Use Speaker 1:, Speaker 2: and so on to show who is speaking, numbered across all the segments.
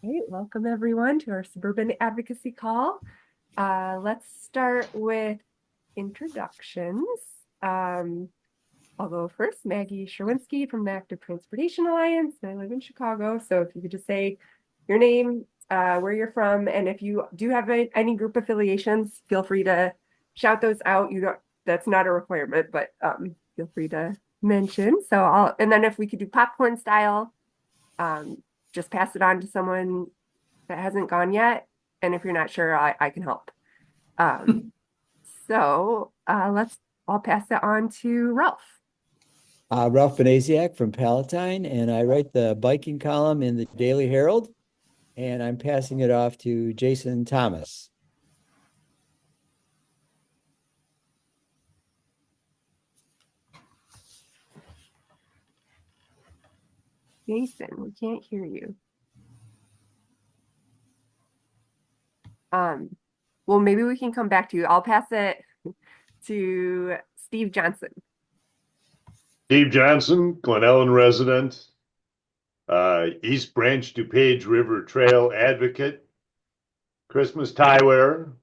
Speaker 1: Great. Welcome everyone to our Suburban Advocacy call. Let's start with introductions. I'll go first. Maggie Sherwinski from the Active Transportation Alliance. I live in Chicago. So if you could just say your name, where you're from, and if you do have any group affiliations, feel free to shout those out. That's not a requirement, but feel free to mention. And then if we could do popcorn style, just pass it on to someone that hasn't gone yet. And if you're not sure, I can help. Um, I'll pass it on to Ralph.
Speaker 2: Ralph Benasiak from Palatine, and I write the biking column in the Daily Herald, and I'm passing it off to Jason Thomas.
Speaker 1: Jason, we can't hear you. Well, maybe we can come back to you. I'll pass it to Steve Johnson.
Speaker 3: Steve Johnson, Glen Ellen resident, East Branch DuPage River Trail advocate, Christmas tie wearer,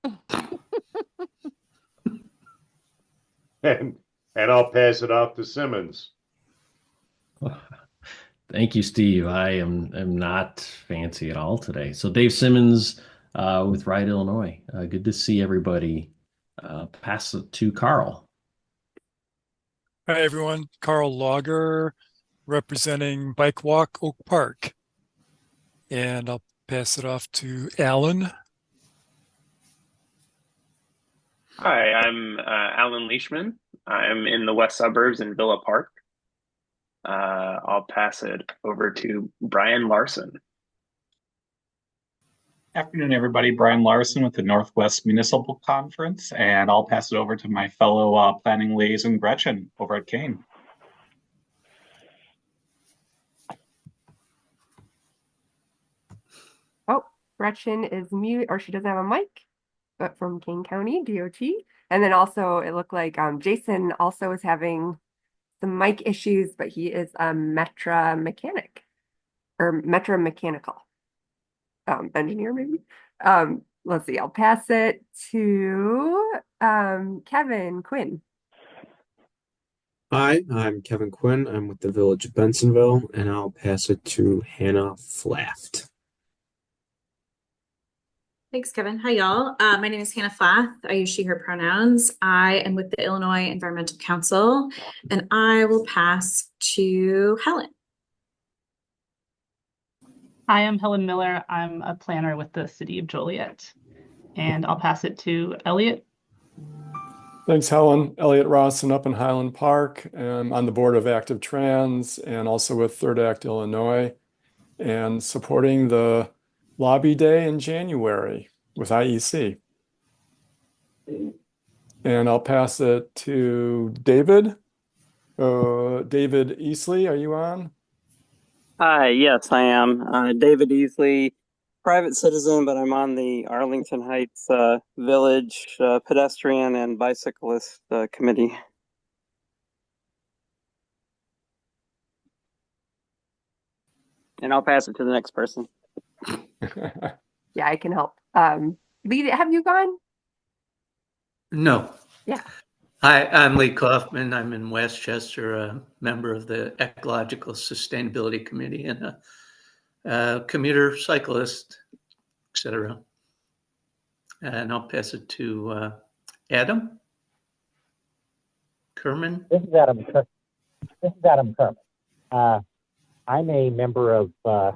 Speaker 3: and I'll pass it off to Simmons.
Speaker 4: Thank you, Steve. I am not fancy at all today. So Dave Simmons with Ride Illinois. Good to see everybody. Pass it to Carl.
Speaker 5: Hi, everyone. Carl Lauger, representing Bike Walk Oak Park. And I'll pass it off to Alan.
Speaker 6: Hi, I'm Alan Leishman. I'm in the west suburbs in Villa Park. I'll pass it over to Brian Larson.
Speaker 7: Afternoon, everybody. Brian Larson with the Northwest Municipal Conference, and I'll pass it over to my fellow planning liaison, Gretchen, over at Kane.
Speaker 1: Oh, Gretchen is mute, or she doesn't have a mic, but from Kane County DOT. And then also it looked like Jason also is having some mic issues, but he is a Metra mechanic or Metra mechanical engineer, maybe. Let's see, I'll pass it to Kevin Quinn.
Speaker 8: Hi, I'm Kevin Quinn. I'm with the Village of Bensonville, and I'll pass it to Hannah Flaft.
Speaker 9: Thanks, Kevin. Hi, y'all. My name is Hannah Flath. I use she, her pronouns. I am with the Illinois Environmental Council, and I will pass to Helen.
Speaker 10: Hi, I'm Helen Miller. I'm a planner with the City of Joliet, and I'll pass it to Elliot.
Speaker 5: Thanks, Helen. Elliot Rawson up in Highland Park. I'm on the board of Active Trans and also with Third Act Illinois, and supporting the Lobby Day in January with IEC. And I'll pass it to David. David Easley, are you on?
Speaker 11: Hi, yes, I am. David Easley, private citizen, but I'm on the Arlington Heights Village Pedestrian and Bicyclist Committee. And I'll pass it to the next person.
Speaker 1: Yeah, I can help. Lee, have you gone?
Speaker 12: No.
Speaker 1: Yeah.
Speaker 12: Hi, I'm Lee Kaufman. I'm in Westchester, a member of the Ecological Sustainability Committee and a commuter cyclist, etc. And I'll pass it to Adam Kerman.
Speaker 13: This is Adam Kerman. I'm a member of the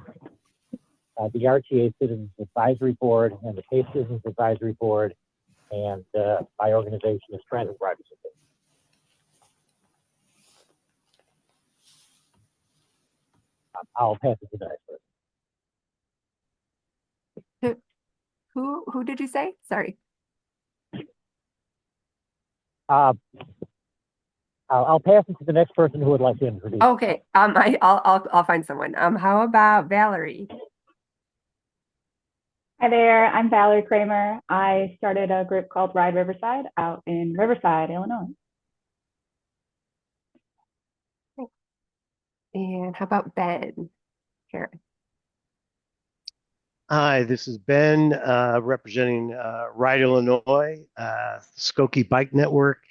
Speaker 13: RTA Citizens Advisory Board and the Pace Citizens Advisory Board, and my organization is Transit Drivers Association. I'll pass it to the next person.
Speaker 1: Who did you say? Sorry.
Speaker 13: I'll pass it to the next person who would like to introduce.
Speaker 1: Okay. I'll find someone. How about Valerie?
Speaker 14: Hi there, I'm Valerie Kramer. I started a group called Ride Riverside out in Riverside, Illinois.
Speaker 1: And how about Ben? Karen.
Speaker 15: Hi, this is Ben representing Ride Illinois, Skokie Bike Network,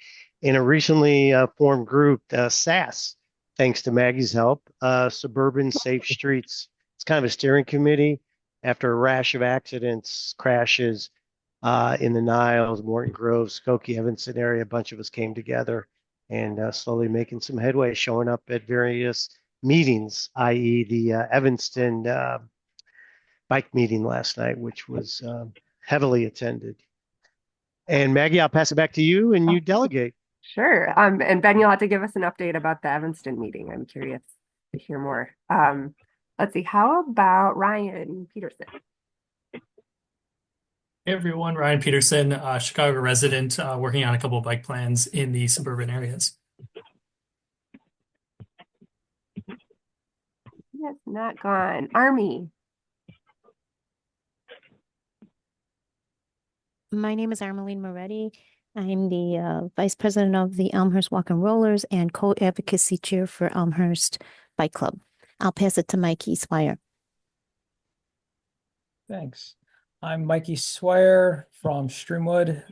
Speaker 15: and a recently formed group, SAS, thanks to Maggie's help, Suburban Safe Streets. It's kind of a steering committee after a rash of accidents, crashes in the Niles, Morton Grove, Skokie, Evanston area. A bunch of us came together and slowly making some headway, showing up at various meetings, i.e. the Evanston bike meeting last night, which was heavily attended. And Maggie, I'll pass it back to you and you delegate.
Speaker 1: Sure. And Ben, you'll have to give us an update about the Evanston meeting. I'm curious to hear more. Let's see. How about Ryan Peterson?
Speaker 16: Hey everyone, Ryan Peterson, Chicago resident, working on a couple of bike plans in the suburban areas.
Speaker 1: Yes, not gone. Army.
Speaker 17: My name is Armeline Moretti. I'm the Vice President of the Elmhurst Walk and Rollers and co-advocacy chair for Elmhurst Bike Club. I'll pass it to Mikey Swire.
Speaker 18: Thanks. I'm Mikey Swire from Streamwood.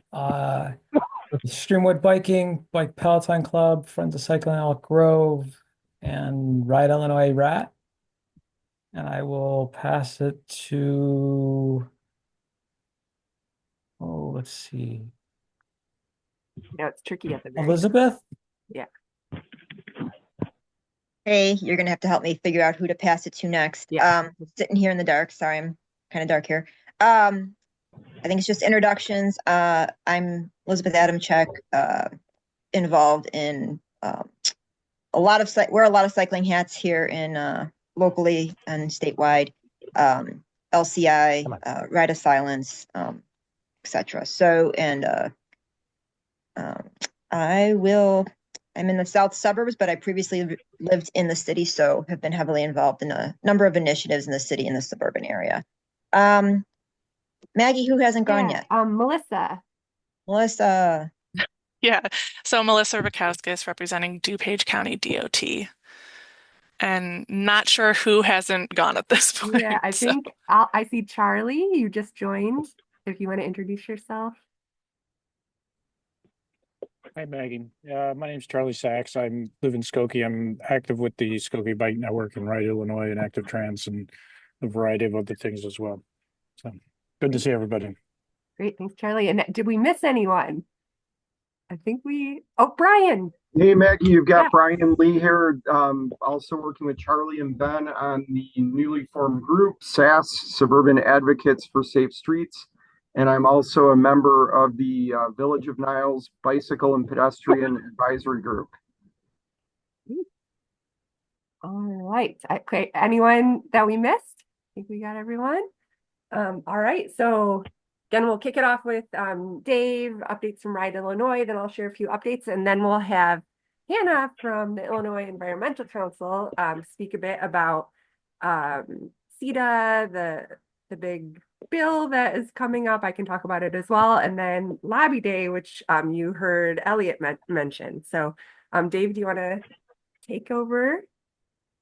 Speaker 18: Streamwood Biking, Bike Peloton Club, Friends of Cycling Elk Grove, and Ride Illinois Rat. And I will pass it to, let's see.
Speaker 1: Yeah, it's tricky at the very
Speaker 18: Elizabeth?
Speaker 1: Yeah.
Speaker 19: Hey, you're gonna have to help me figure out who to pass it to next.
Speaker 1: Yeah.
Speaker 19: Sitting here in the dark. Sorry, I'm kind of dark here. I think it's just introductions. I'm Elizabeth Adamchek, involved in wear a lot of cycling hats here in locally and statewide. LCI, Ride of Silence, etc. So, and I'm in the south suburbs, but I previously lived in the city, so have been heavily involved in a number of initiatives in the city and the suburban area. Maggie, who hasn't gone yet?
Speaker 1: Melissa.
Speaker 19: Melissa.
Speaker 20: Yeah, so Melissa Rukowskis representing DuPage County DOT. And not sure who hasn't gone at this point.
Speaker 1: Yeah, I think I see Charlie. You just joined. If you want to introduce yourself.
Speaker 21: Hi, Maggie. My name's Charlie Sachs. I live in Skokie. I'm active with the Skokie Bike Network in Ride, Illinois, and Active Trans, and a variety of other things as well. So good to see everybody.
Speaker 1: Great, thanks, Charlie. And did we miss anyone? I think Brian.
Speaker 22: Hey, Maggie, you've got Brian Lee here, also working with Charlie and Ben on the newly formed group, SAS, Suburban Advocates for Safe Streets. And I'm also a member of the Village of Niles Bicycle and Pedestrian Advisory Group.
Speaker 1: All right. Okay. Anyone that we missed? I think we got everyone. All right. So again, we'll kick it off with Dave, updates from Ride Illinois. Then I'll share a few updates, and then we'll have Hannah from the Illinois Environmental Council speak a bit about CETA, the big bill that is coming up. I can talk about it as well. And then Lobby Day, which you heard Elliot mention. So Dave, do you want to take over?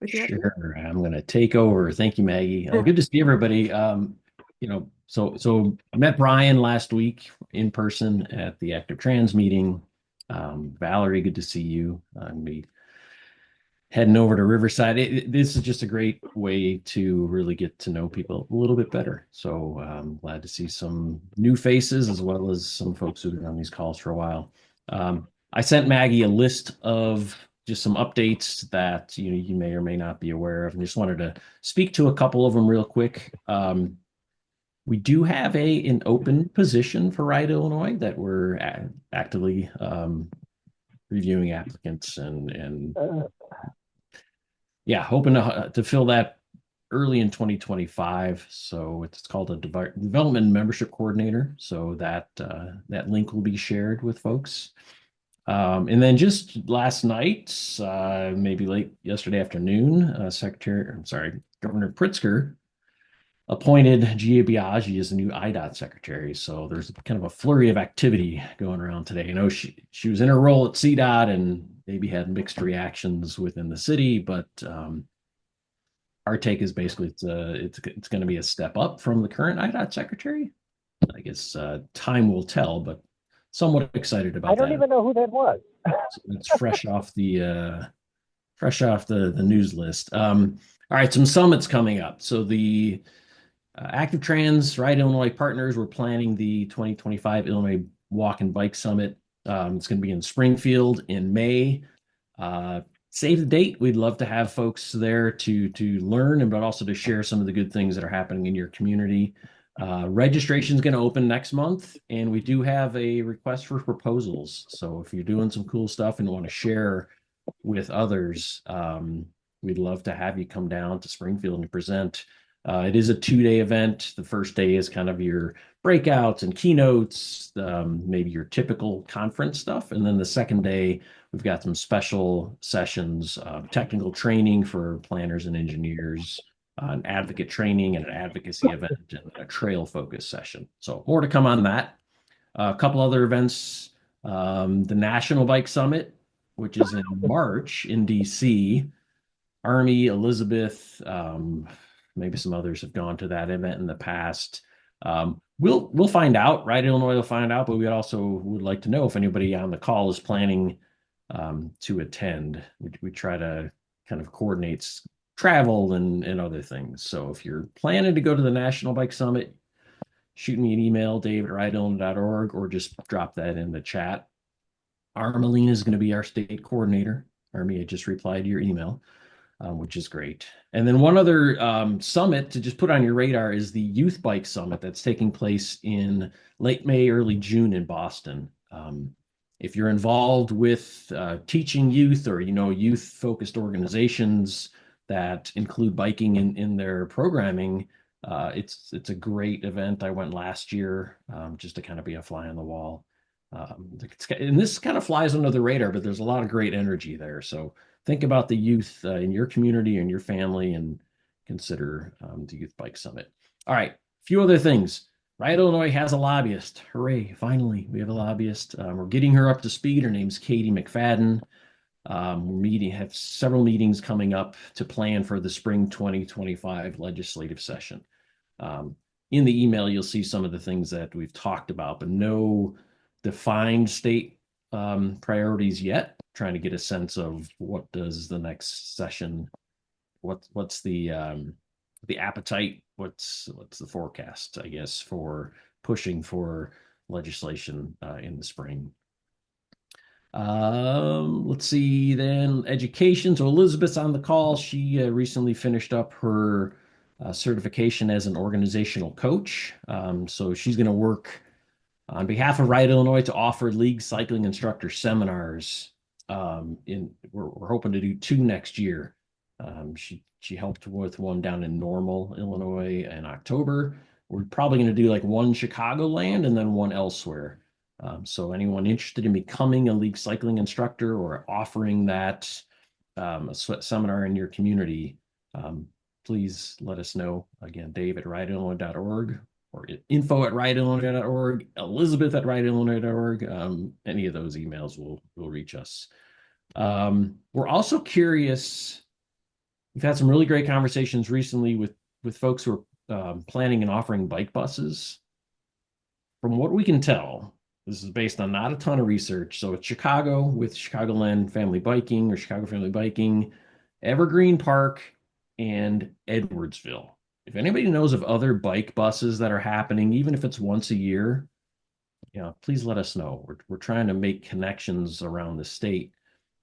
Speaker 4: Sure, I'm going to take over. Thank you, Maggie. Good to see everybody. So I met Brian last week in person at the Active Trans meeting. Valerie, good to see you. I'm be heading over to Riverside. This is just a great way to really get to know people a little bit better. So I'm glad to see some new faces as well as some folks who've been on these calls for a while. I sent Maggie a list of just some updates that you may or may not be aware of, and just wanted to speak to a couple of them real quick. We do have an open position for Ride Illinois that we're actively reviewing applicants and hoping to fill that early in 2025. So it's called a development membership coordinator. So that link will be shared with folks. And then just last night, maybe late yesterday afternoon, Governor Pritzker appointed Gia Biaggi as the new IDOT secretary. So there's kind of a flurry of activity going around today. I know she was in her role at CDOT and maybe had mixed reactions within the city, but our take is basically it's going to be a step up from the current IDOT secretary. I guess time will tell, but somewhat excited about
Speaker 13: I don't
Speaker 4: that.
Speaker 13: even know who that was.
Speaker 4: So it's fresh off the news list. All right, some summits coming up. So the Active Trans Ride Illinois partners, we're planning the 2025 Illinois Walk and Bike Summit. It's going to be in Springfield in May. Save the date. We'd love to have folks there to learn, but also to share some of the good things that are happening in your community. Registration is going to open next month, and we do have a request for proposals. So if you're doing some cool stuff and want to share with others, we'd love to have you come down to Springfield and present. It is a 2-day event. The first day is kind of your breakouts and keynotes, maybe your typical conference stuff. And then the second day, we've got some special sessions, technical training for planners and engineers, an advocate training and an advocacy event, and a trail focus session. So more to come on that. A couple other events, the National Bike Summit, which is in March in DC. Army, Elizabeth, maybe some others have gone to that event in the past. We'll find out, right? Illinois will find out, but we also would like to know if anybody on the call is planning to attend. We try to kind of coordinate travel and other things. So if you're planning to go to the National Bike Summit, shoot me an email, dave@rideillinois.org, or just drop that in the chat. Armelina is going to be our state coordinator. Army, I just replied to your email, which is great. And then one other summit to just put on your radar is the Youth Bike Summit that's taking place in late May, early June in Boston. If you're involved with teaching youth or, youth-focused organizations that include biking in their programming, it's a great event. I went last year just to kind of be a fly on the wall. And this kind of flies under the radar, but there's a lot of great energy there. So think about the youth in your community and your family and consider the Youth Bike Summit. All right, a few other things. Ride Illinois has a lobbyist. Hooray, finally, we have a lobbyist. We're getting her up to speed. Her name's Katie McFadden. Have several meetings coming up to plan for the spring 2025 legislative session. In the email, you'll see some of the things that we've talked about, but no defined state priorities yet. Trying to get a sense of what does the next session, what's the appetite, what's the forecast, I guess, for pushing for legislation in the spring. Let's see then, education. So Elizabeth's on the call. She recently finished up her certification as an organizational coach. So she's going to work on behalf of Ride Illinois to offer league cycling instructor seminars. We're hoping to do 2 next year. She helped with one down in Normal, Illinois in October. We're probably going to do like one Chicagoland and then one elsewhere. So anyone interested in becoming a league cycling instructor or offering that a seminar in your community, please let us know. Again, dave@rideillinois.org or info@rideillinois.org, elizabeth@rideillinois.org. Any of those emails will reach us. We're also curious. We've had some really great conversations recently with folks who are planning and offering bike buses. From what we can tell, this is based on not a ton of research. So it's Chicago with Chicagoland Family Biking or Chicago Family Biking, Evergreen Park, and Edwardsville. If anybody knows of other bike buses that are happening, even if it's once a year, please let us know. We're trying to make connections around the state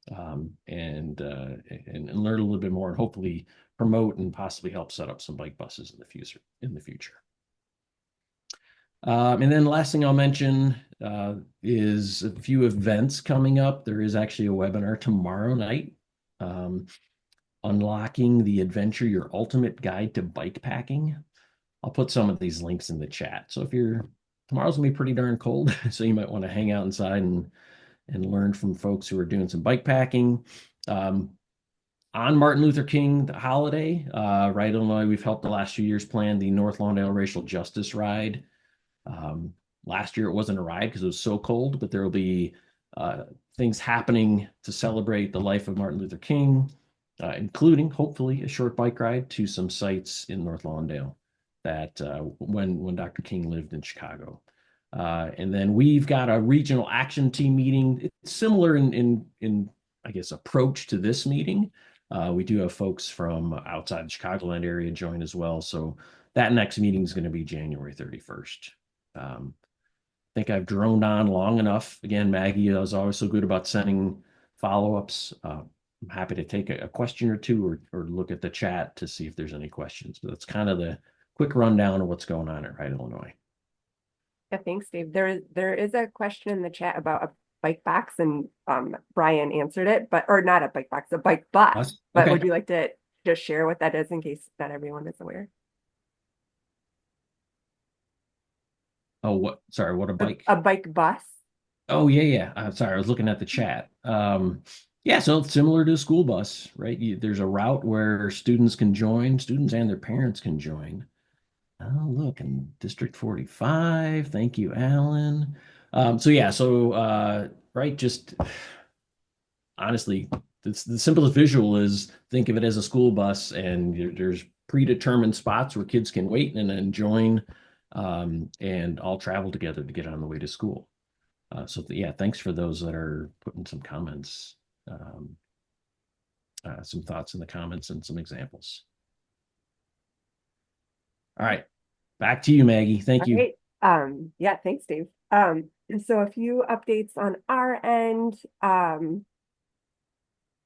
Speaker 4: and learn a little bit more and hopefully promote and possibly help set up some bike buses in the future. And then the last thing I'll mention is a few events coming up. There is actually a webinar tomorrow night, Unlocking the Adventure, Your Ultimate Guide to Bike Packing. I'll put some of these links in the chat. So tomorrow's gonna be pretty darn cold, so you might want to hang out inside and learn from folks who are doing some bike packing. On Martin Luther King the holiday, Ride Illinois, we've helped the last few years plan the North Lawndale Racial Justice Ride. Last year it wasn't a ride because it was so cold, but there will be things happening to celebrate the life of Martin Luther King. including hopefully a short bike ride to some sites in North Lawndale that when Dr. King lived in Chicago. And then we've got a regional action team meeting. It's similar in I guess approach to this meeting. We do have folks from outside the Chicagoland area join as well. So that next meeting is going to be January 31st. I think I've droned on long enough. Again, Maggie was always so good about sending follow-ups. I'm happy to take a question or two or look at the chat to see if there's any questions. But that's kind of the quick rundown of what's going on at Wright, Illinois.
Speaker 1: Yeah, thanks, Dave. There is a question in the chat about a bike box, and Brian answered it, or not a bike box, a bike bus. But
Speaker 4: Okay.
Speaker 1: would you like to just share what that is in case not everyone is aware?
Speaker 4: Oh, what? Sorry, what a bike?
Speaker 1: A bike bus.
Speaker 4: Oh, yeah. I'm sorry, I was looking at the chat. Yeah, so it's similar to a school bus, right? There's a route where students can join, students and their parents can join. Oh, look, in District 45. Thank you, Alan. Right, just honestly, the simplest visual is think of it as a school bus, and there's predetermined spots where kids can wait and then join and all travel together to get on the way to school. Yeah, thanks for those that are putting some comments, some thoughts in the comments and some examples. All right, back to you, Maggie. Thank you.
Speaker 1: Right. Yeah, thanks, Dave. So a few updates on our end.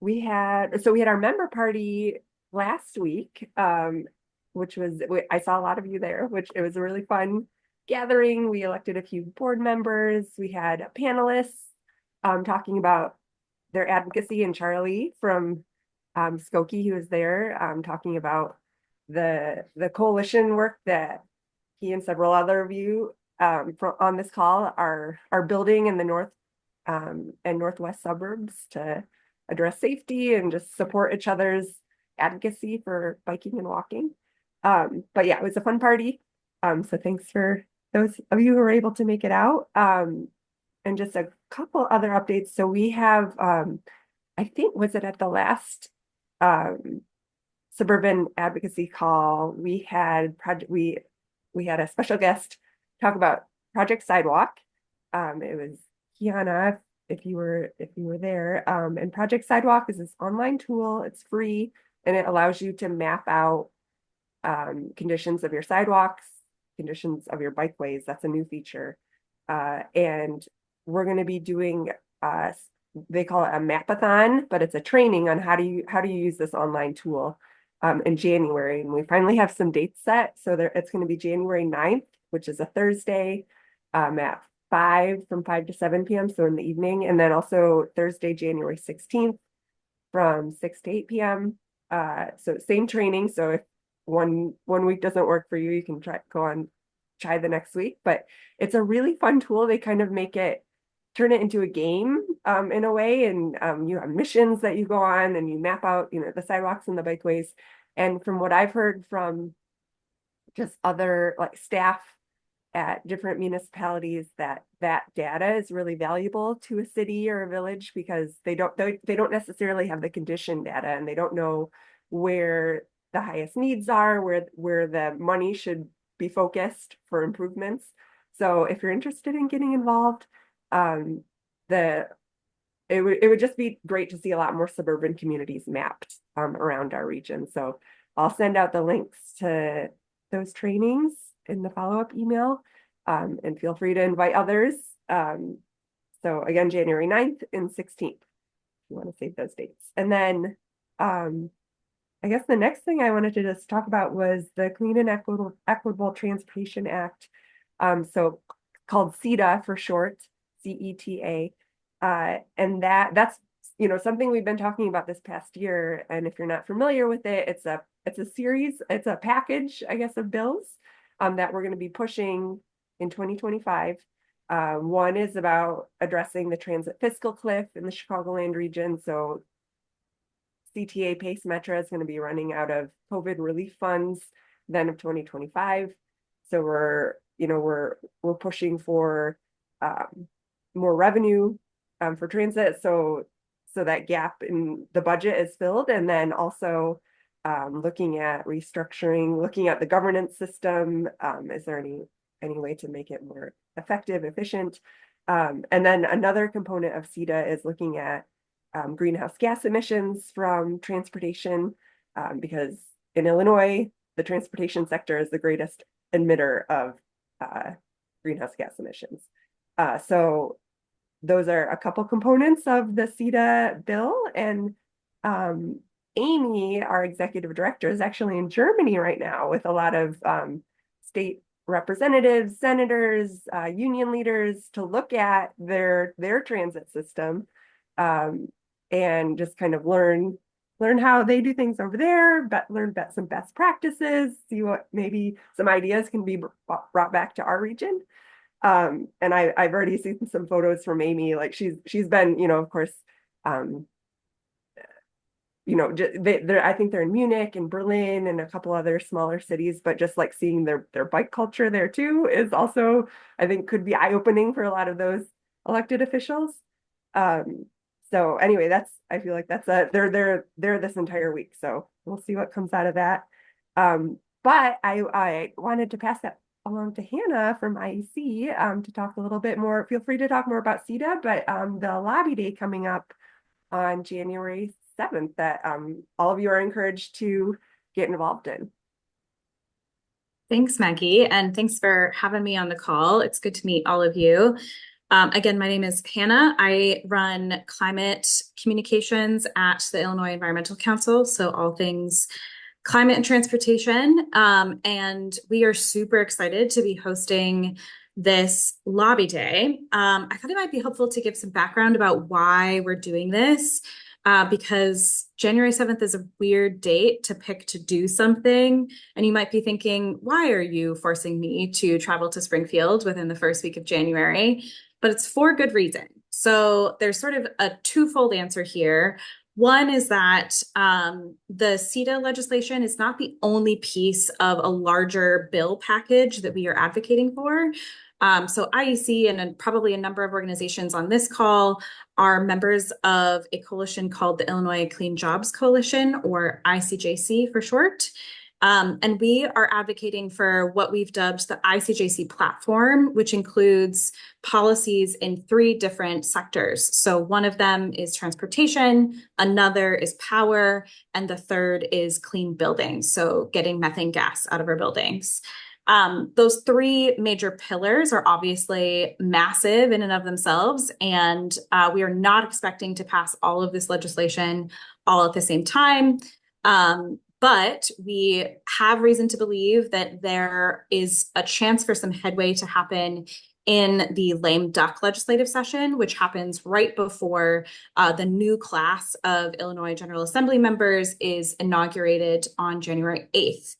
Speaker 1: We had our member party last week, which was, I saw a lot of you there, which it was a really fun gathering. We elected a few board members. We had panelists talking about their advocacy, and Charlie from Skokie, who was there, talking about the coalition work that he and several other of you on this call are building in the north and northwest suburbs to address safety and just support each other's advocacy for biking and walking. But yeah, it was a fun party. So thanks for those of you who were able to make it out. And just a couple other updates. So we have, I think, was it at the last Suburban Advocacy call, we had a special guest talk about Project Sidewalk. It was Kiana, if you were there. And Project Sidewalk is this online tool. It's free, and it allows you to map out conditions of your sidewalks, conditions of your bikeways. That's a new feature. And we're going to be doing they call it a mapathon, but it's a training on how do you use this online tool in January. And we finally have some dates set. So it's going to be January 9th, which is a Thursday at 5 to 7 p.m. So in the evening. And then also Thursday, January 16th from 6 to 8 p.m. So same training. So if one week doesn't work for you, you can try the next week. But it's a really fun tool. They kind of turn it into a game in a way. And you have missions that you go on and you map out, the sidewalks and the bikeways. And from what I've heard from just other staff at different municipalities, that data is really valuable to a city or a village because they don't necessarily have the condition data, and they don't know where the highest needs are, where the money should be focused for improvements. So if you're interested in getting involved, it would just be great to see a lot more suburban communities mapped around our region. So I'll send out the links to those trainings in the follow-up email, and feel free to invite others. So again, January 9th and 16th, if you want to save those dates. And then I guess the next thing I wanted to just talk about was the Clean and Equitable Transportation Act, so called CETA for short, CETA. And that's something we've been talking about this past year. And if you're not familiar with it, it's a package, I guess, of bills that we're going to be pushing in 2025. One is about addressing the transit fiscal cliff in the Chicagoland region. So CTA Pace Metro is going to be running out of COVID relief funds then of 2025. So we're pushing for more revenue for transit. So so that gap in the budget is filled, and then also looking at restructuring, looking at the governance system. Is there any way to make it more effective, efficient? And then another component of CETA is looking at greenhouse gas emissions from transportation, because in Illinois, the transportation sector is the greatest emitter of greenhouse gas emissions. So those are a couple components of the CETA bill. And Amy, our executive director, is actually in Germany right now with a lot of state representatives, senators, union leaders to look at their transit system, and just kind of learn how they do things over there, but learn about some best practices, see what maybe some ideas can be brought back to our region. And I've already seen some photos from Amy. Like she's been, of course, I think they're in Munich and Berlin and a couple other smaller cities, but just like seeing their bike culture there too is also, I think, could be eye-opening for a lot of those elected officials. So anyway, I feel like they're there this entire week, so we'll see what comes out of that. But I wanted to pass that along to Hannah from IEC to talk a little bit more. Feel free to talk more about CETA, but the lobby day coming up on January 7th that all of you are encouraged to get involved in.
Speaker 9: Thanks, Maggie, and thanks for having me on the call. It's good to meet all of you. Again, my name is Hannah. I run climate communications at the Illinois Environmental Council, so all things climate and transportation. And we are super excited to be hosting this lobby day. I thought it might be helpful to give some background about why we're doing this, because January 7th is a weird date to pick to do something. And you might be thinking, why are you forcing me to travel to Springfield within the first week of January? But it's for good reason. So there's sort of a twofold answer here. One is that the CETA legislation is not the only piece of a larger bill package that we are advocating for. So IEC and probably a number of organizations on this call are members of a coalition called the Illinois Clean Jobs Coalition, or ICJC for short. And we are advocating for what we've dubbed the ICJC platform, which includes policies in 3 different sectors. So one of them is transportation, another is power, and the third is clean buildings, so getting methane gas out of our buildings. Those 3 major pillars are obviously massive in and of themselves, and we are not expecting to pass all of this legislation all at the same time. But we have reason to believe that there is a chance for some headway to happen in the lame duck legislative session, which happens right before the new class of Illinois General Assembly members is inaugurated on January 8th.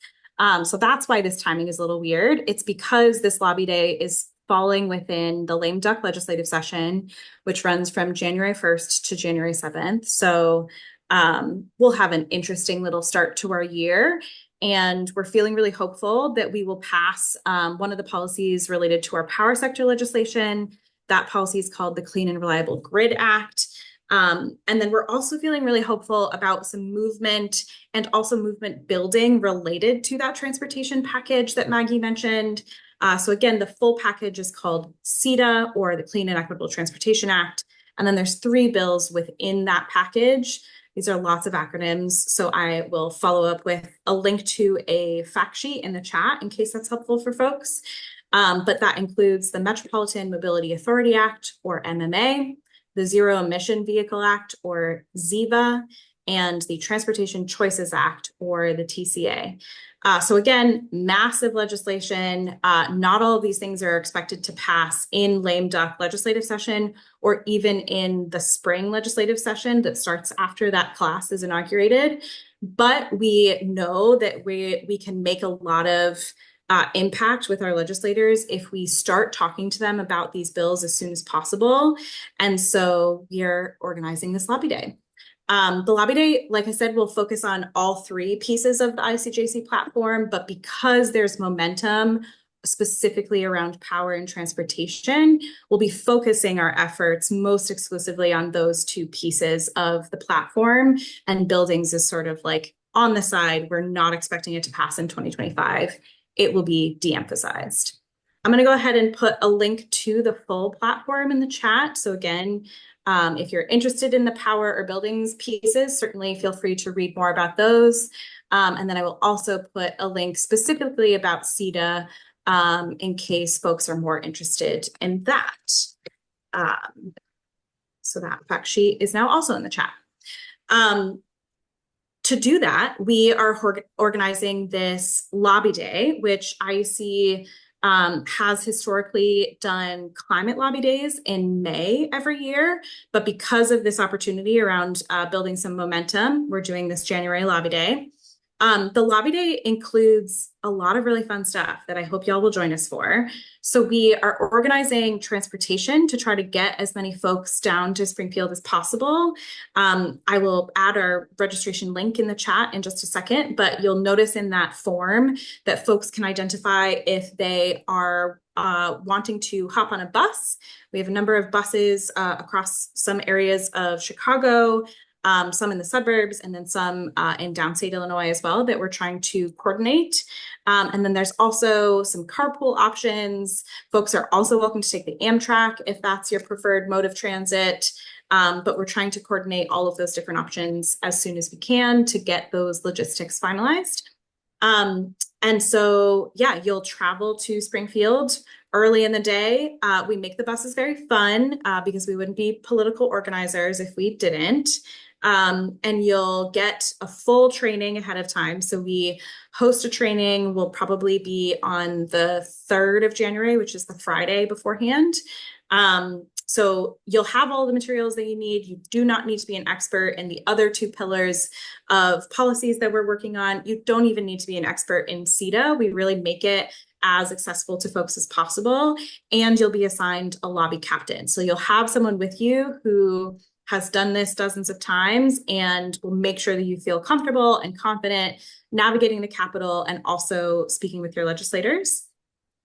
Speaker 9: So that's why this timing is a little weird. It's because this lobby day is falling within the lame duck legislative session, which runs from January 1st to January 7th. So we'll have an interesting little start to our year, and we're feeling really hopeful that we will pass one of the policies related to our power sector legislation. That policy is called the Clean and Reliable Grid Act. And then we're also feeling really hopeful about some movement and also movement building related to that transportation package that Maggie mentioned. So again, the full package is called CETA, or the Clean and Equitable Transportation Act. And then there's 3 bills within that package. These are lots of acronyms, so I will follow up with a link to a fact sheet in the chat in case that's helpful for folks. But that includes the Metropolitan Mobility Authority Act, or MMA, the Zero Emission Vehicle Act, or ZEVA, and the Transportation Choices Act, or the TCA. So again, massive legislation. Not all of these things are expected to pass in lame duck legislative session, or even in the spring legislative session that starts after that class is inaugurated. But we know that we can make a lot of impact with our legislators if we start talking to them about these bills as soon as possible. And so we are organizing this lobby day. The lobby day, like I said, will focus on all 3 pieces of the ICJC platform, but because there's momentum specifically around power and transportation, we'll be focusing our efforts most exclusively on those two pieces of the platform, and buildings is sort of like on the side. We're not expecting it to pass in 2025. It will be de-emphasized. I'm going to go ahead and put a link to the full platform in the chat. So again, if you're interested in the power or buildings pieces, certainly feel free to read more about those. And then I will also put a link specifically about CETA in case folks are more interested in that. So that fact sheet is now also in the chat. To do that, we are organizing this lobby day, which IEC has historically done climate lobby days in May every year. But because of this opportunity around building some momentum, we're doing this January lobby day. The lobby day includes a lot of really fun stuff that I hope y'all will join us for. So we are organizing transportation to try to get as many folks down to Springfield as possible. I will add our registration link in the chat in just a second, but you'll notice in that form that folks can identify if they are wanting to hop on a bus. We have a number of buses across some areas of Chicago, some in the suburbs, and then some in downstate Illinois as well that we're trying to coordinate. And then there's also some carpool options. Folks are also welcome to take the Amtrak if that's your preferred mode of transit. But we're trying to coordinate all of those different options as soon as we can to get those logistics finalized. And so, yeah, you'll travel to Springfield early in the day. We make the buses very fun because we wouldn't be political organizers if we didn't. And you'll get a full training ahead of time. So we host a training, will probably be on the 3rd of January, which is the Friday beforehand. So you'll have all the materials that you need. You do not need to be an expert in the other two pillars of policies that we're working on. You don't even need to be an expert in CETA. We really make it as accessible to folks as possible. And you'll be assigned a lobby captain. So you'll have someone with you who has done this dozens of times and will make sure that you feel comfortable and confident navigating the Capitol and also speaking with your legislators.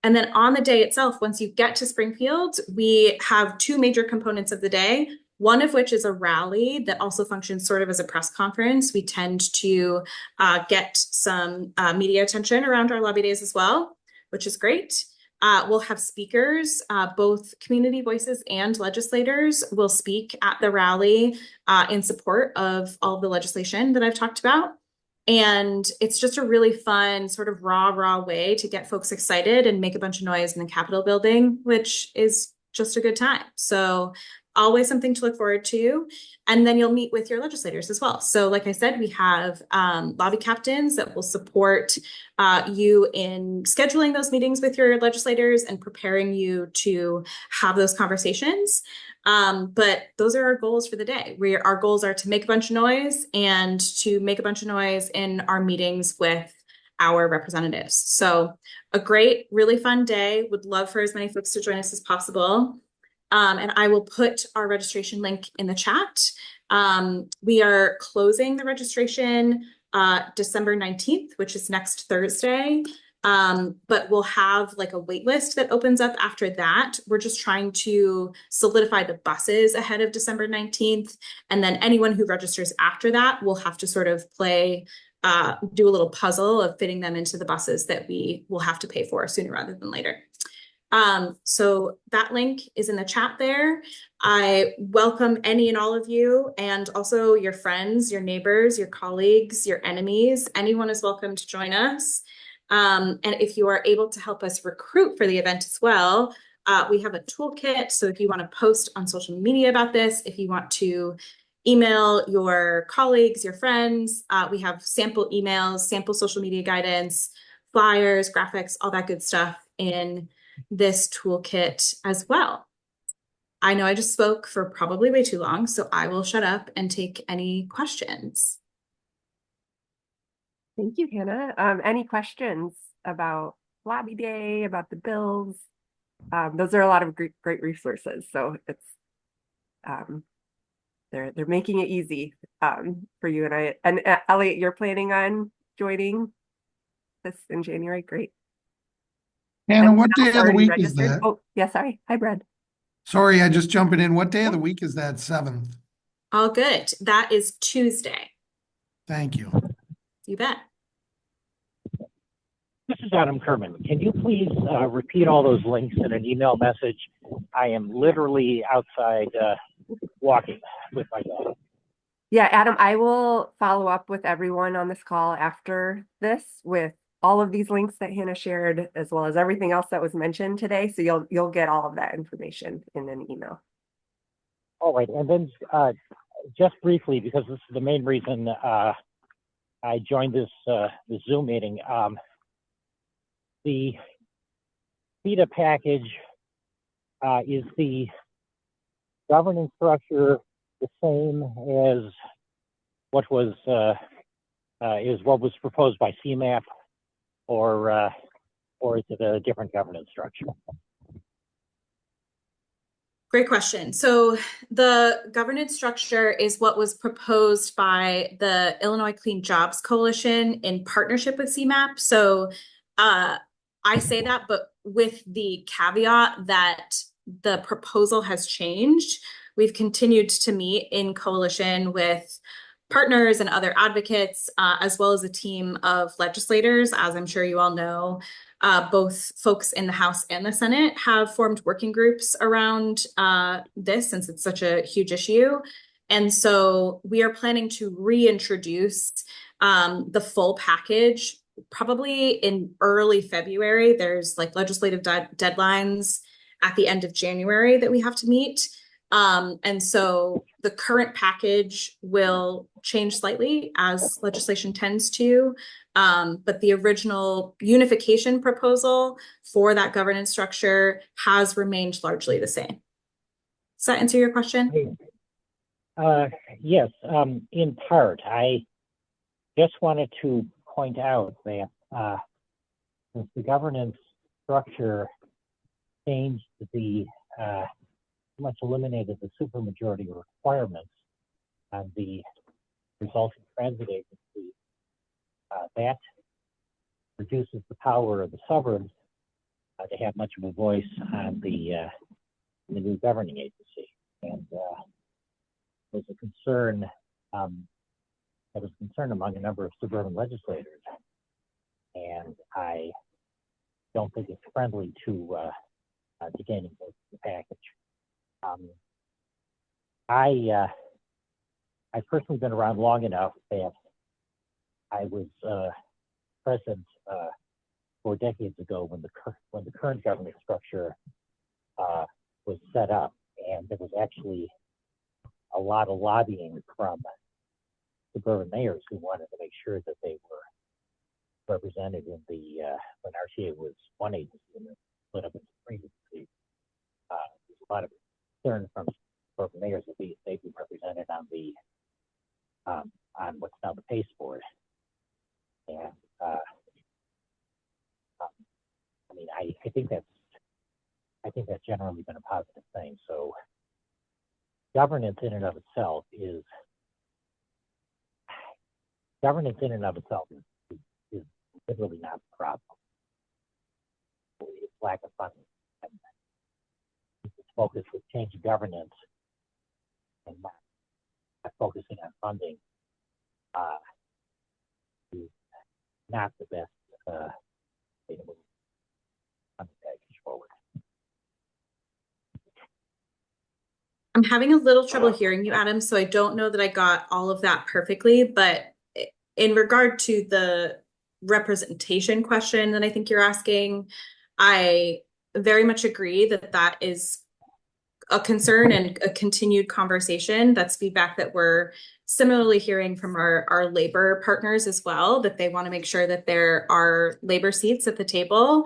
Speaker 9: And then on the day itself, once you get to Springfield, we have two major components of the day, one of which is a rally that also functions sort of as a press conference. We tend to get some media attention around our lobby days as well, which is great. We'll have speakers, both community voices and legislators will speak at the rally in support of all the legislation that I've talked about. And it's just a really fun sort of raw way to get folks excited and make a bunch of noise in the Capitol building, which is just a good time. So always something to look forward to. And then you'll meet with your legislators as well. So like I said, we have lobby captains that will support you in scheduling those meetings with your legislators and preparing you to have those conversations. But those are our goals for the day. Our goals are to make a bunch of noise and to make a bunch of noise in our meetings with our representatives. So a great, really fun day. Would love for as many folks to join us as possible. And I will put our registration link in the chat. We are closing the registration December 19th, which is next Thursday. But we'll have like a wait list that opens up after that. We're just trying to solidify the buses ahead of December 19th. And then anyone who registers after that will have to sort of do a little puzzle of fitting them into the buses that we will have to pay for sooner rather than later. So that link is in the chat there. I welcome any and all of you, and also your friends, your neighbors, your colleagues, your enemies. Anyone is welcome to join us. And if you are able to help us recruit for the event as well, we have a toolkit. So if you want to post on social media about this, if you want to email your colleagues, your friends, we have sample emails, sample social media guidance, flyers, graphics, all that good stuff in this toolkit as well. I know I just spoke for probably way too long, so I will shut up and take any questions.
Speaker 1: Thank you, Hannah. Any questions about Lobby Day, about the bills? Those are a lot of great resources. So it's they're making it easy for you and I. And Elliot, you're planning on joining this in January? Great.
Speaker 2: Hannah,
Speaker 1: And
Speaker 2: what day
Speaker 1: Al's
Speaker 2: of the
Speaker 1: already
Speaker 2: week is
Speaker 1: registered.
Speaker 2: that?
Speaker 1: Oh, yeah, sorry. Hi, Brad.
Speaker 2: Sorry, I just jumping in. What day of the week is that 7th?
Speaker 9: All good. That is Tuesday.
Speaker 2: Thank you.
Speaker 9: You bet.
Speaker 13: This is Adam Kerman. Can you please repeat all those links in an email message? I am literally outside walking with my dog.
Speaker 1: Yeah, Adam, I will follow up with everyone on this call after this with all of these links that Hannah shared, as well as everything else that was mentioned today. So you'll get all of that information in an email.
Speaker 13: All right, and then just briefly, because this is the main reason I joined this Zoom meeting. The CETA package is the governance structure the same as what was proposed by CMAP, or is it a different governance structure?
Speaker 9: Great question. So the governance structure is what was proposed by the Illinois Clean Jobs Coalition in partnership with CMAP. So I say that, but with the caveat that the proposal has changed. We've continued to meet in coalition with partners and other advocates, as well as a team of legislators. As I'm sure you all know, both folks in the House and the Senate have formed working groups around this, since it's such a huge issue. And so we are planning to reintroduce the full package probably in early February. There's like legislative deadlines at the end of January that we have to meet. And so the current package will change slightly, as legislation tends to, but the original unification proposal for that governance structure has remained largely the same. Does that answer your question?
Speaker 13: Yes, in part. I just wanted to point out that since the governance structure changed pretty much eliminated the supermajority requirements on the resulting transit agency, that reduces the power of the suburbs to have much of a voice on the new governing agency. And was a concern among a number of suburban legislators, and I don't think it's friendly to gaining votes in the package. I've personally been around long enough that I was present 4 decades ago when the current government structure was set up, and there was actually a lot of lobbying from suburban mayors who wanted to make sure that they were represented in the when RTA was one agency and then split up into 3 agencies. There's a lot of concern from suburban mayors that they be represented on what's now the PACE board. And I mean, I think that's generally been a positive thing. So governance in and of itself is literally not the problem. It's lack of funding. And it's focus with change of governance and not focusing on funding is not the best way to move on the package forward.
Speaker 9: I'm having a little trouble hearing you, Adam, so I don't know that I got all of that perfectly, but in regard to the representation question that I think you're asking, I very much agree that that is a concern and a continued conversation. That's feedback that we're similarly hearing from our labor partners as well, that they want to make sure that there are labor seats at the table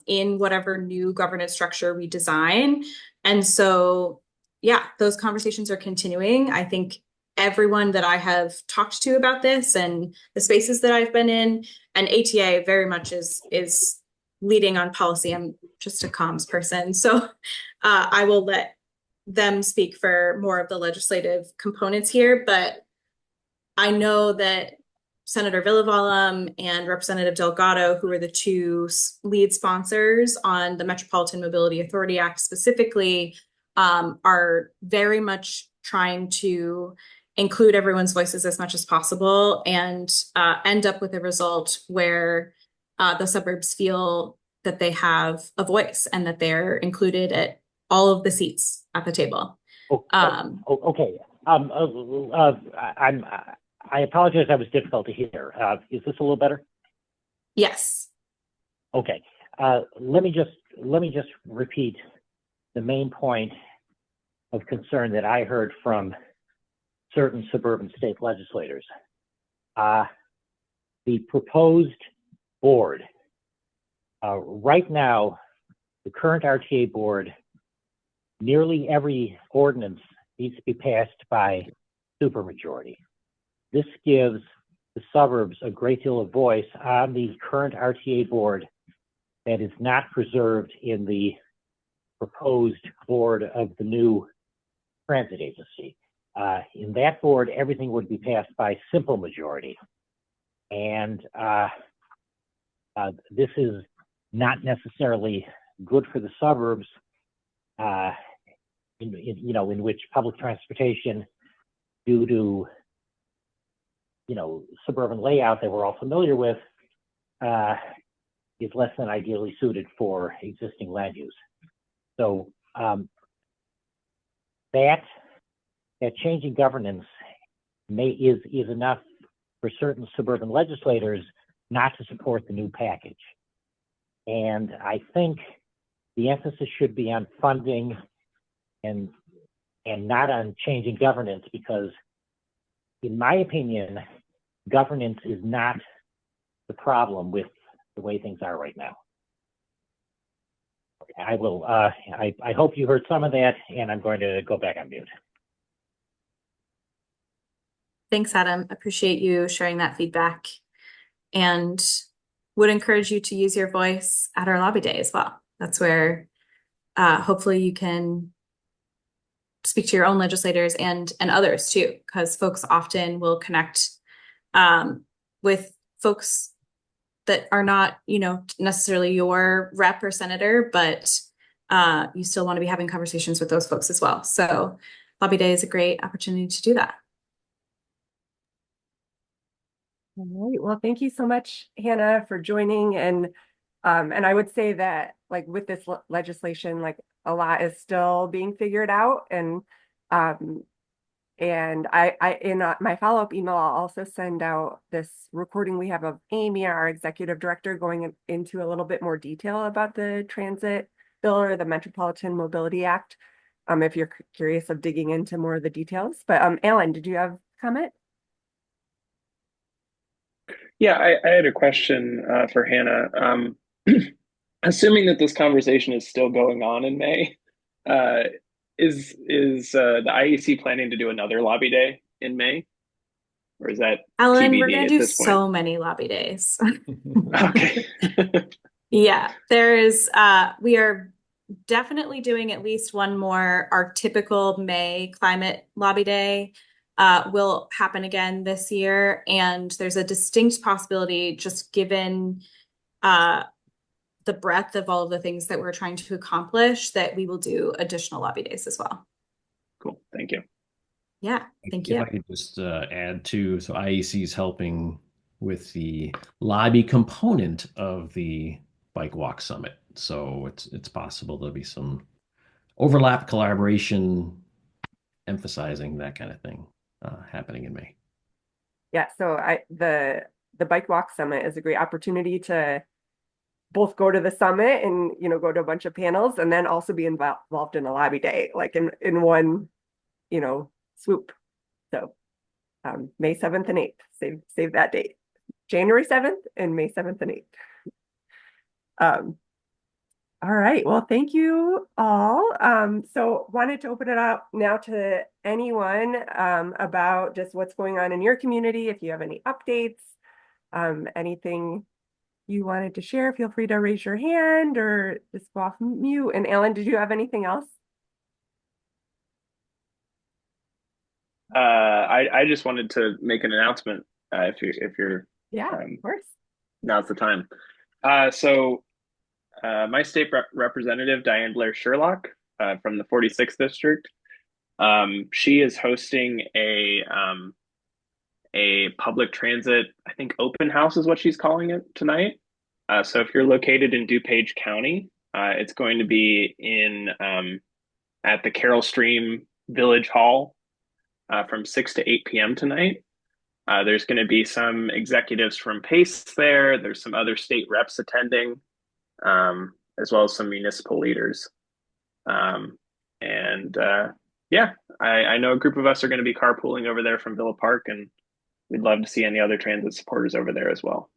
Speaker 9: in whatever new governance structure we design. And so, yeah, those conversations are continuing. I think everyone that I have talked to about this and the spaces that I've been in, and ATA very much is leading on policy. I'm just a comms person, so I will let them speak for more of the legislative components here, but I know that Senator Villavalum and Representative Delgado, who are the two lead sponsors on the Metropolitan Mobility Authority Act specifically, are very much trying to include everyone's voices as much as possible and end up with a result where the suburbs feel that they have a voice and that they're included at all of the seats at the table.
Speaker 13: Okay. I apologize. I was difficult to hear. Is this a little better?
Speaker 9: Yes.
Speaker 13: Okay. Let me just repeat the main point of concern that I heard from certain suburban state legislators. The proposed board, right now, the current RTA board, nearly every ordinance needs to be passed by supermajority. This gives the suburbs a great deal of voice on the current RTA board that is not preserved in the proposed board of the new transit agency. In that board, everything would be passed by simple majority. And this is not necessarily good for the suburbs, in which public transportation, due to suburban layout that we're all familiar with, is less than ideally suited for existing land use. So that changing governance is enough for certain suburban legislators not to support the new package. And I think the emphasis should be on funding and not on changing governance, because in my opinion, governance is not the problem with the way things are right now. I will, I hope you heard some of that, and I'm going to go back on mute.
Speaker 9: Thanks, Adam. Appreciate you sharing that feedback, and would encourage you to use your voice at our lobby day as well. That's where hopefully you can speak to your own legislators and others too, because folks often will connect with folks that are not, necessarily your rep or senator, but you still want to be having conversations with those folks as well. So lobby day is a great opportunity to do that.
Speaker 1: All right. Well, thank you so much, Hannah, for joining. And I would say that, like, with this legislation, like, a lot is still being figured out. And I in my follow-up email, I'll also send out this recording we have of Amy, our executive director, going into a little bit more detail about the transit bill or the Metropolitan Mobility Act, if you're curious of digging into more of the details. But Alan, did you have a comment?
Speaker 3: Yeah, I had a question for Hannah. Assuming that this conversation is still going on in May, is the IEC planning to do another lobby day in May, or is that
Speaker 9: Alan,
Speaker 3: TBD
Speaker 9: we're going
Speaker 3: at
Speaker 9: to do
Speaker 3: this point?
Speaker 9: so many lobby days.
Speaker 3: Okay.
Speaker 9: Yeah, there is, we are definitely doing at least one more. Our typical May climate lobby day will happen again this year. And there's a distinct possibility, just given the breadth of all of the things that we're trying to accomplish, that we will do additional lobby days as well.
Speaker 3: Cool, thank you.
Speaker 9: Yeah, thank you.
Speaker 4: If I could just add to, so IEC is helping with the lobby component of the Bike Walk Summit. So it's possible there'll be some overlap, collaboration, emphasizing that kind of thing happening in May.
Speaker 1: Yeah, so the Bike Walk Summit is a great opportunity to both go to the summit and go to a bunch of panels, and then also be involved in a lobby day, like in one swoop. So May 7th and 8th, save that date, January 7th and May 7th and 8th. All right, well, thank you all. So wanted to open it up now to anyone about just what's going on in your community. If you have any updates, anything you wanted to share, feel free to raise your hand or just go off mute. And Alan, did you have anything else?
Speaker 3: I just wanted to make an announcement if you're
Speaker 1: Yeah, of course.
Speaker 3: now's the time. My state representative, Diane Blair Sherlock, from the 46th district, she is hosting a public transit, I think open house is what she's calling it tonight. So if you're located in DuPage County, it's going to be in at the Carroll Stream Village Hall from 6 to 8 p.m. tonight. There's going to be some executives from PACE there. There's some other state reps attending, as well as some municipal leaders. Yeah, I know a group of us are going to be carpooling over there from Villa Park, and we'd love to see any other transit supporters over there as well.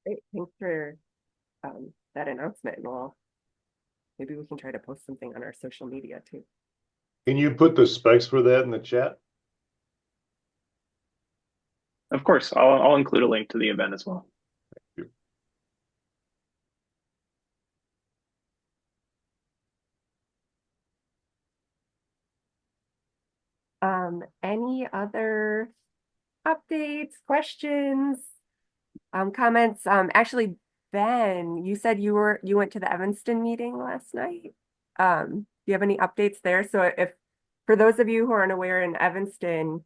Speaker 1: Great, thanks for that announcement. And maybe we can try to post something on our social media too.
Speaker 6: Can you put the specs for that in the chat?
Speaker 3: Of course, I'll include a link to the event as well.
Speaker 6: Thank you.
Speaker 1: Any other updates, questions, comments? Actually, Ben, you said you went to the Evanston meeting last night. Do you have any updates there? So if for those of you who aren't aware, in Evanston,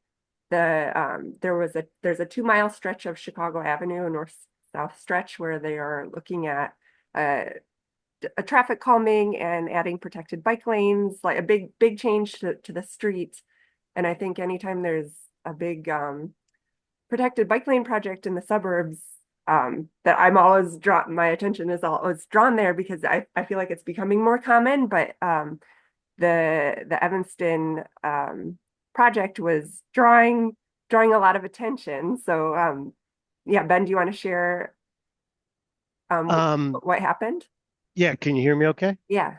Speaker 1: there's a 2-mile stretch of Chicago Avenue, a north-south stretch, where they are looking at a traffic calming and adding protected bike lanes, like a big change to the street. And I think anytime there's a big protected bike lane project in the suburbs, that I'm always my attention is always drawn there, because I feel like it's becoming more common. But the Evanston project was drawing a lot of attention. So yeah, Ben, do you want to share what happened?
Speaker 15: Yeah, can you hear me okay?
Speaker 1: Yeah.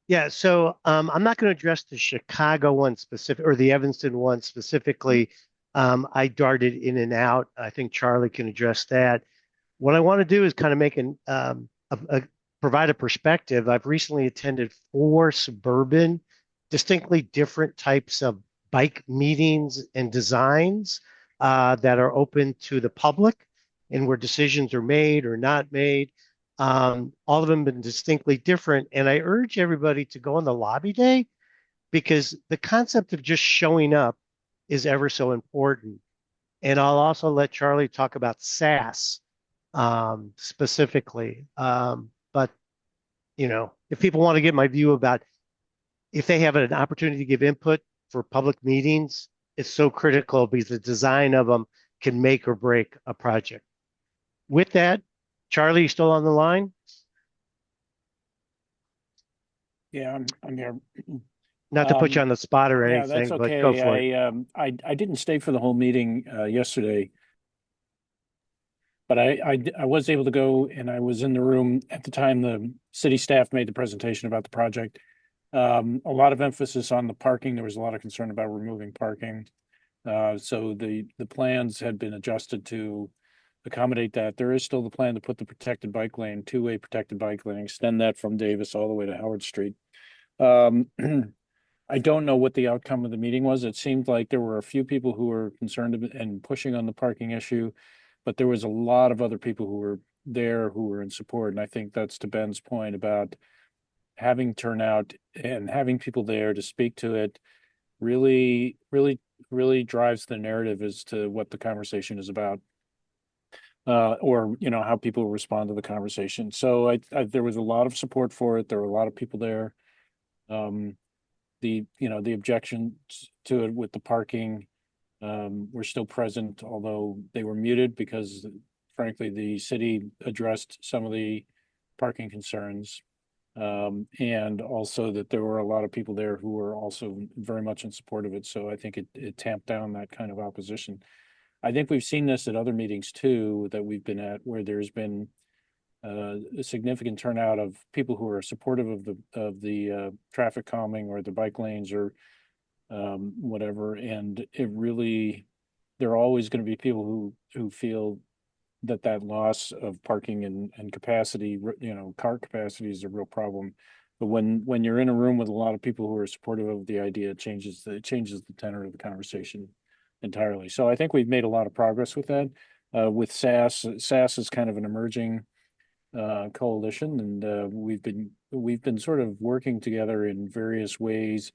Speaker 15: Yeah, so I'm not going to address the Chicago one specific or the Evanston one specifically. I darted in and out. I think Charlie can address that. What I want to do is kind of make provide a perspective. I've recently attended 4 Suburban, distinctly different types of bike meetings and designs that are open to the public, and where decisions are made or not made. All of them have been distinctly different. And I urge everybody to go on the lobby day, because the concept of just showing up is ever so important. And I'll also let Charlie talk about SAS specifically. But, if people want to get my view about if they have an opportunity to give input for public meetings, it's so critical, because the design of them can make or break a project. With that, Charlie, you still on the line?
Speaker 21: Yeah, I'm here.
Speaker 15: Not to put you on the spot or
Speaker 21: Yeah,
Speaker 15: anything,
Speaker 21: that's okay.
Speaker 15: but go for it.
Speaker 21: I didn't stay for the whole meeting yesterday, but I was able to go, and I was in the room at the time the city staff made the presentation about the project. A lot of emphasis on the parking. There was a lot of concern about removing parking. So the plans had been adjusted to accommodate that. There is still the plan to put the protected bike lane, 2-way protected bike lane, extend that from Davis all the way to Howard Street. I don't know what the outcome of the meeting was. It seemed like there were a few people who were concerned and pushing on the parking issue, but there was a lot of other people who were there who were in support. And I think that's to Ben's point about having turnout and having people there to speak to it really drives the narrative as to what the conversation is about. Or how people respond to the conversation. So there was a lot of support for it. There were a lot of people there. The objections to it with the parking were still present, although they were muted because, frankly, the city addressed some of the parking concerns, and also that there were a lot of people there who were also very much in support of it. So I think it tamped down that kind of opposition. I think we've seen this at other meetings too that we've been at, where there's been a significant turnout of people who are supportive of the traffic calming or the bike lanes or whatever. And there are always going to be people who feel that loss of parking and capacity, car capacity, is a real problem. But when you're in a room with a lot of people who are supportive of the idea, it changes the tenor of the conversation. entirely. So I think we've made a lot of progress with that. With SAS, SAS is kind of an emerging coalition, and we've been sort of working together in various ways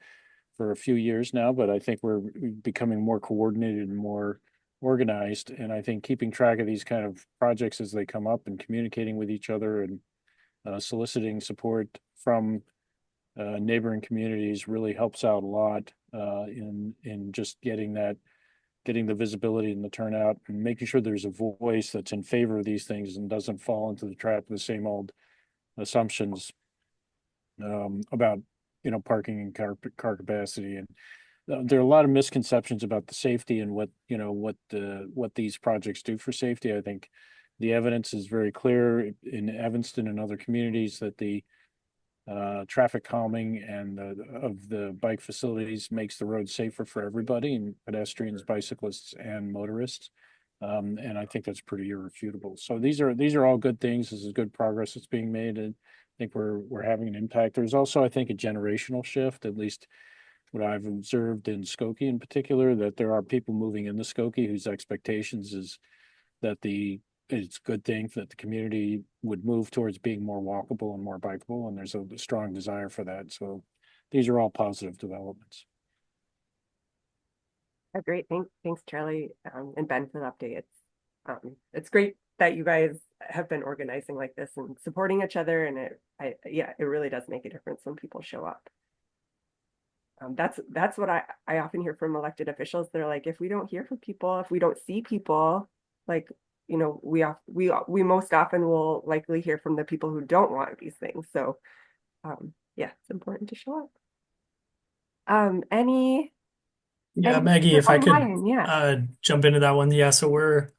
Speaker 21: for a few years now, but I think we're becoming more coordinated and more organized. And I think keeping track of these kind of projects as they come up and communicating with each other and soliciting support from neighboring communities really helps out a lot in just getting the visibility and the turnout and making sure there's a voice that's in favor of these things and doesn't fall into the trap of the same old assumptions about parking and car capacity. And there are a lot of misconceptions about the safety and what these projects do for safety. I think the evidence is very clear in Evanston and other communities that the traffic calming and of the bike facilities makes the road safer for everybody, and pedestrians, bicyclists, and motorists. And I think that's pretty irrefutable. So these are all good things. This is good progress that's being made, and I think we're having an impact. There's also, I think, a generational shift, at least what I've observed in Skokie in particular, that there are people moving into Skokie whose expectations is that it's a good thing that the community would move towards being more walkable and more bikeable, and there's a strong desire for that. So these are all positive developments.
Speaker 1: Great. Thanks, Charlie, and Ben, for the update. It's great that you guys have been organizing like this and supporting each other, and it really does make a difference when people show up. That's what I often hear from elected officials. They're like, if we don't hear from people, if we don't see people, like, we most often will likely hear from the people who don't want these things. So yeah, it's important to show up.
Speaker 16: Yeah, Maggie, if I could
Speaker 1: Ryan,
Speaker 16: jump into that one. Yeah, so we're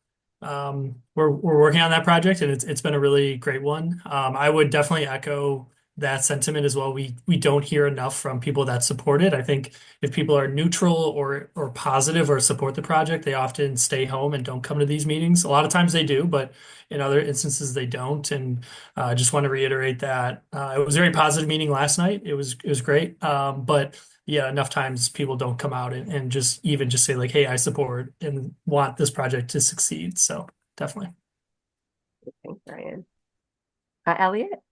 Speaker 16: working on that project, and it's been a really great one. I would definitely echo that sentiment as well. We don't hear enough from people that support it. I think if people are neutral or positive or support the project, they often stay home and don't come to these meetings. A lot of times they do, but in other instances they don't. And I just want to reiterate that it was a very positive meeting last night. It was great. But yeah, enough times people don't come out and just say like, hey, I support and want this project to succeed. So definitely.
Speaker 1: Thanks, Ryan. Elliot?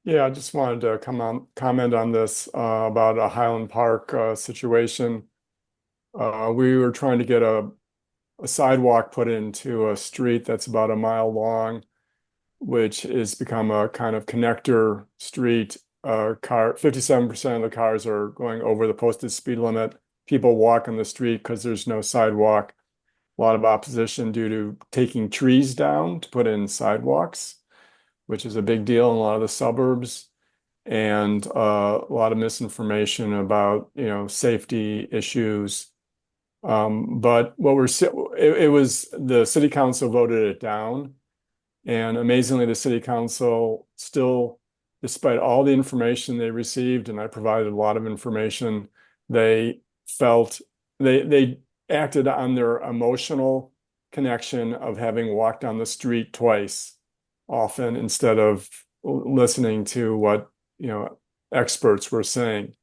Speaker 5: Yeah, I just wanted to comment on this about a Highland Park situation. We were trying to get a sidewalk put into a street that's about a mile long, which has become a kind of connector street. 57% of the cars are going over the posted speed limit. People walk on the street because there's no sidewalk. A lot of opposition due to taking trees down to put in sidewalks, which is a big deal in a lot of the suburbs, and a lot of misinformation about safety issues. But it was the city council voted it down, and amazingly, the city council still, despite all the information they received, and I provided a lot of information, they felt they acted on their emotional connection of having walked on the street twice often instead of listening to what experts were saying.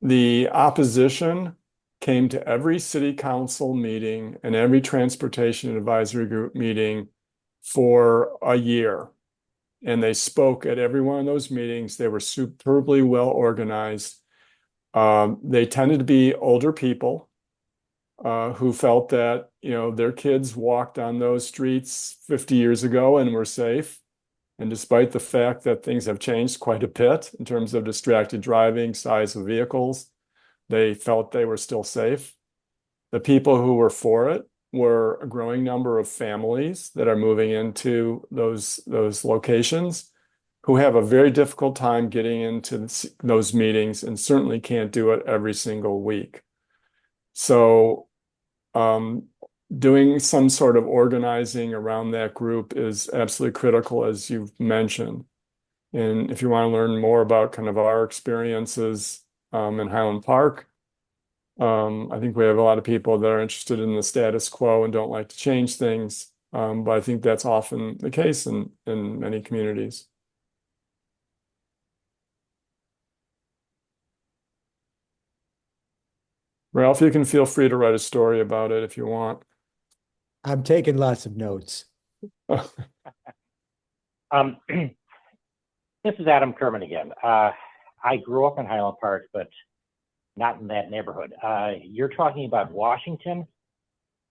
Speaker 5: The opposition came to every city council meeting and every transportation advisory group meeting for a year. And they spoke at every one of those meetings. They were superbly well organized. They tended to be older people who felt that their kids walked on those streets 50 years ago and were safe. And despite the fact that things have changed quite a bit in terms of distracted driving, size of vehicles, they felt they were still safe. The people who were for it were a growing number of families that are moving into those locations who have a very difficult time getting into those meetings and certainly can't do it every single week. So doing some sort of organizing around that group is absolutely critical, as you've mentioned. And if you want to learn more about kind of our experiences in Highland Park, I think we have a lot of people that are interested in the status quo and don't like to change things. But I think that's often the case in many communities. Ralph, you can feel free to write a story about it if you want.
Speaker 7: I'm taking lots of notes.
Speaker 13: This is Adam Kerman again. I grew up in Highland Park, but not in that neighborhood. You're talking about Washington?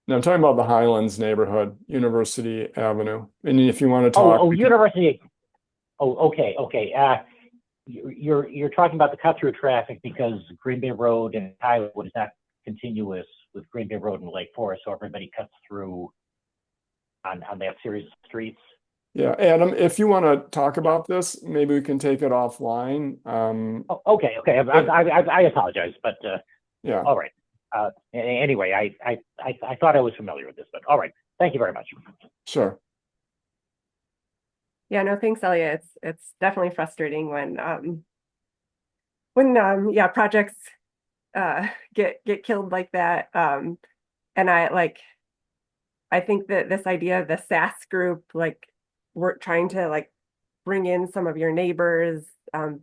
Speaker 5: No, I'm talking about the Highlands neighborhood, University Avenue. And if you want to talk,
Speaker 13: University. Oh, okay. You're talking about the cut through traffic because Green Bay Road and Highwood is not continuous with Green Bay Road and Lake Forest, so everybody cuts through on that series of streets.
Speaker 5: Yeah, Adam, if you want to talk about this, maybe we can take it offline.
Speaker 13: Okay. I apologize, but
Speaker 5: yeah.
Speaker 13: All right. Anyway, I thought I was familiar with this, but all right. Thank you very much.
Speaker 5: Sure.
Speaker 1: Yeah, no, thanks, Elliot. It's definitely frustrating when projects get killed like that. And I think that this idea of the SAS group, like we're trying to like bring in some of your neighbors, and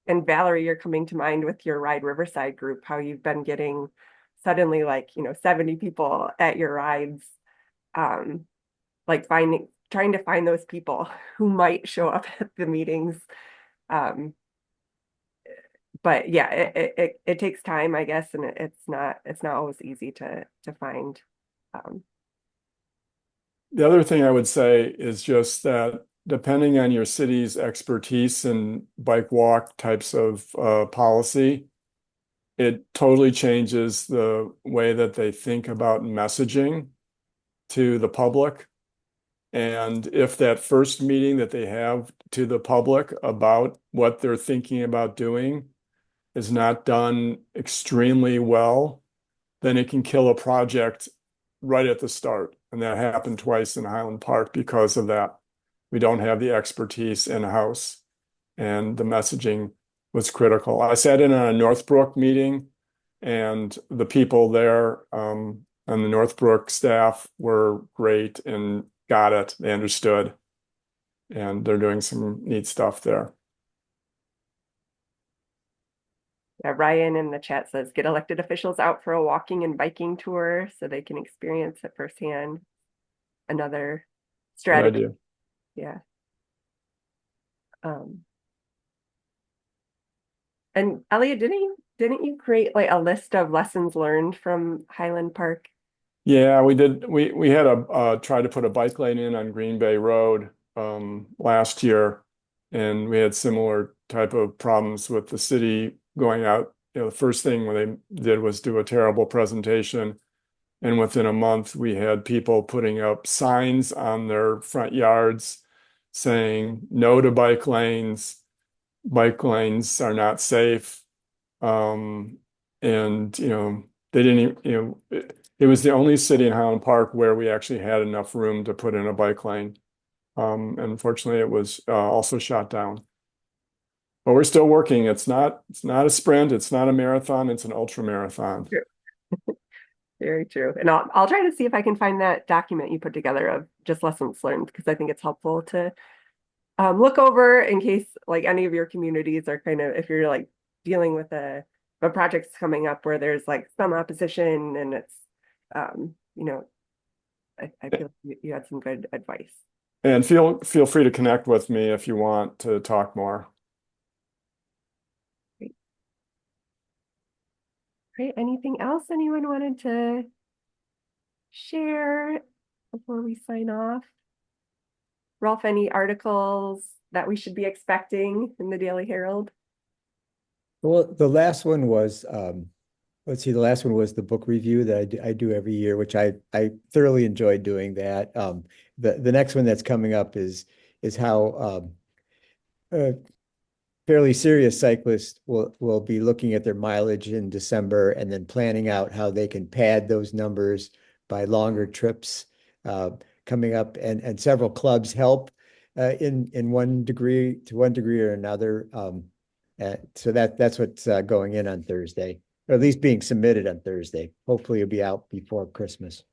Speaker 1: Valerie, you're coming to mind with your Ride Riverside group, how you've been getting suddenly 70 people at your rides, trying to find those people who might show up at the meetings. But yeah, it takes time, I guess, and it's not always easy to find.
Speaker 5: The other thing I would say is just that depending on your city's expertise in bike walk types of policy, it totally changes the way that they think about messaging to the public. And if that first meeting that they have to the public about what they're thinking about doing is not done extremely well, then it can kill a project right at the start. And that happened twice in Highland Park because of that. We don't have the expertise in-house, and the messaging was critical. I sat in on a Northbrook meeting, and the people there and the Northbrook staff were great and got it. They understood, and they're doing some neat stuff there.
Speaker 1: Yeah, Ryan in the chat says, get elected officials out for a walking and biking tour so they can experience it firsthand. Another strategy.
Speaker 5: Good idea.
Speaker 1: Yeah. And Elliot, didn't you create like a list of lessons learned from Highland Park?
Speaker 5: Yeah, we did. We had tried to put a bike lane in on Green Bay Road last year, and we had similar type of problems with the city going out. The first thing when they did was do a terrible presentation, and within a month we had people putting up signs on their front yards saying no to bike lanes. Bike lanes are not safe. And they didn't it was the only city in Highland Park where we actually had enough room to put in a bike lane. And unfortunately it was also shot down. But we're still working. It's not a sprint, it's not a marathon, it's an ultra marathon.
Speaker 1: True. Very true. And I'll try to see if I can find that document you put together of just lessons learned, because I think it's helpful to look over in case like any of your communities are kind of, if you're like dealing with a project's coming up where there's like some opposition and it's I feel you had some good advice.
Speaker 5: And feel free to connect with me if you want to talk more.
Speaker 1: Great. Anything else anyone wanted to share before we sign off? Rolf, any articles that we should be expecting in the Daily Herald?
Speaker 7: Well, the last one was, let's see, the last one was the book review that I do every year, which I thoroughly enjoyed doing that. The next one that's coming up is how fairly serious cyclists will be looking at their mileage in December and then planning out how they can pad those numbers by longer trips coming up, and several clubs help in one degree or another. So that's what's going in on Thursday, or at least being submitted on Thursday. Hopefully it'll be out before Christmas.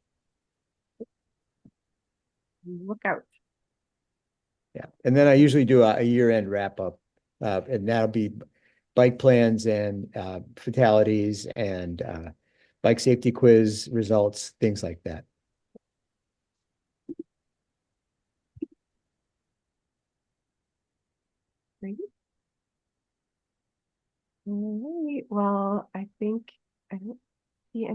Speaker 1: Look out.
Speaker 7: Yeah, and then I usually do a year-end wrap up, and that'll be bike plans and fatalities and bike safety quiz results, things like that.
Speaker 1: Great. All right. Well, I think I don't see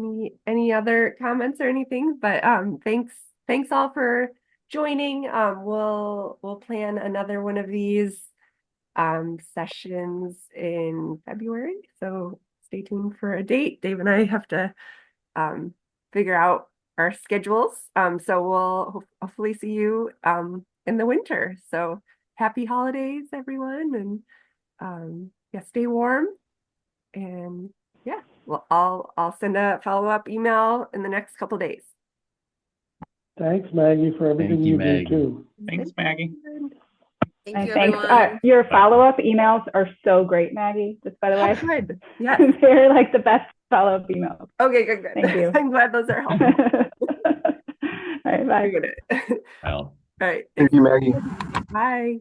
Speaker 1: any other comments or anything, but thanks all for joining. We'll plan another one of these sessions in February. So stay tuned for a date. Dave and I have to figure out our schedules. So we'll hopefully see you in the winter. So happy holidays, everyone, and yeah, stay warm. And yeah, well, I'll send a follow-up email in the next couple days.
Speaker 8: Thanks, Maggie, for everything
Speaker 4: you,
Speaker 8: you
Speaker 4: Maggie.
Speaker 8: do too.
Speaker 10: Thanks, Maggie.
Speaker 9: Thank
Speaker 14: And
Speaker 9: you,
Speaker 14: thanks.
Speaker 9: everyone.
Speaker 14: Your follow-up emails are so great, Maggie, just by the way.
Speaker 1: Good. Yeah.
Speaker 14: They're like the best follow-up emails.
Speaker 1: Okay, good.
Speaker 14: Thank you.
Speaker 1: I'm glad those are helpful.
Speaker 14: All right, bye.
Speaker 1: Well, all right.
Speaker 22: Thank you, Maggie.
Speaker 1: Bye.